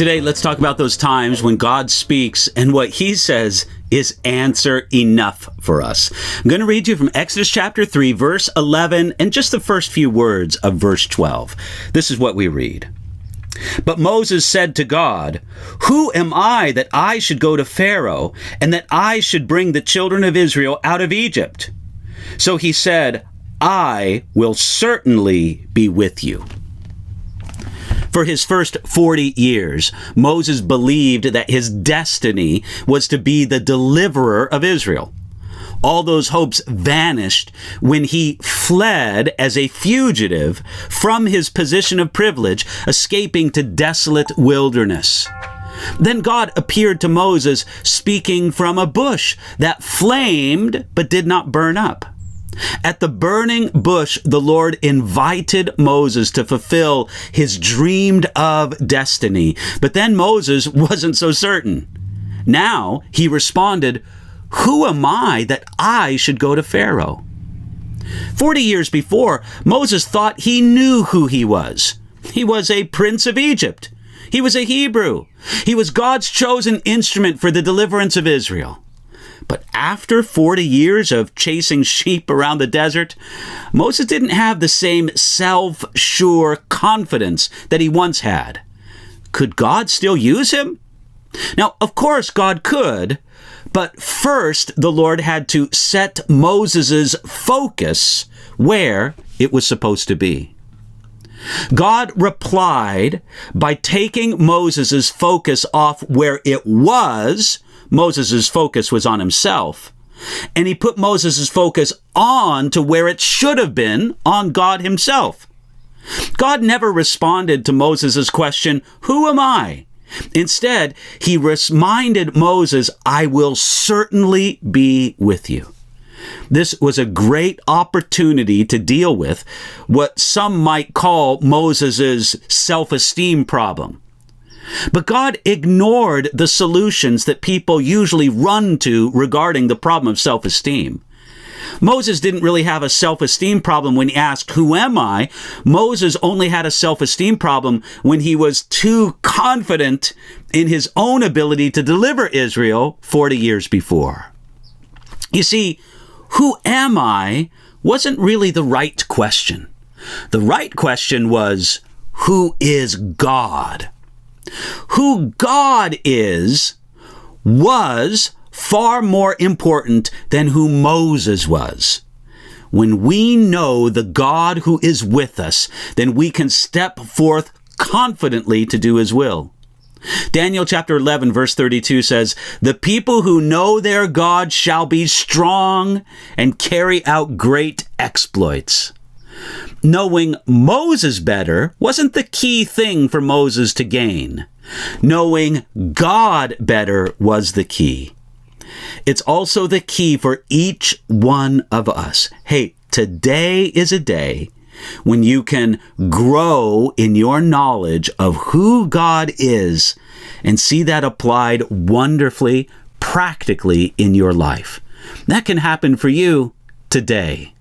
Today, let's talk about those times when God speaks and what he says is answer enough for us. I'm going to read you from Exodus chapter 3, verse 11, and just the first few words of verse 12. This is what we read. But Moses said to God, "Who am I that I should go to Pharaoh and that I should bring the children of Israel out of Egypt?" So he said, "I will certainly be with you." For his first 40 years, Moses believed that his destiny was to be the deliverer of Israel. All those hopes vanished when he fled as a fugitive from his position of privilege, escaping to desolate wilderness. Then God appeared to Moses speaking from a bush that flamed but did not burn up. At the burning bush, the Lord invited Moses to fulfill his dreamed of destiny. But then Moses wasn't so certain. Now he responded, "Who am I that I should go to Pharaoh?" 40 years before, Moses thought he knew who he was. He was a prince of Egypt. He was a Hebrew. He was God's chosen instrument for the deliverance of Israel. But after 40 years of chasing sheep around the desert, Moses didn't have the same self-sure confidence that he once had. Could God still use him? Now, of course, God could, but first the Lord had to set Moses' focus where it was supposed to be. God replied by taking Moses' focus off where it was. Moses' focus was on himself, and he put Moses' focus on to where it should have been, on God himself. God never responded to Moses' question, "Who am I?" Instead, he reminded Moses, "I will certainly be with you." This was a great opportunity to deal with what some might call Moses' self-esteem problem. But God ignored the solutions that people usually run to regarding the problem of self-esteem. Moses didn't really have a self-esteem problem when he asked, "Who am I?" Moses only had a self-esteem problem when he was too confident in his own ability to deliver Israel 40 years before. You see, who am I wasn't really the right question. The right question was, who is God? Who God is was far more important than who Moses was. When we know the God who is with us, then we can step forth confidently to do his will. Daniel chapter 11, verse 32 says, "The people who know their God shall be strong and carry out great exploits." Knowing Moses better wasn't the key thing for Moses to gain. Knowing God better was the key. It's also the key for each one of us. Hey, today is a day when you can grow in your knowledge of who God is and see that applied wonderfully, practically in your life. That can happen for you today.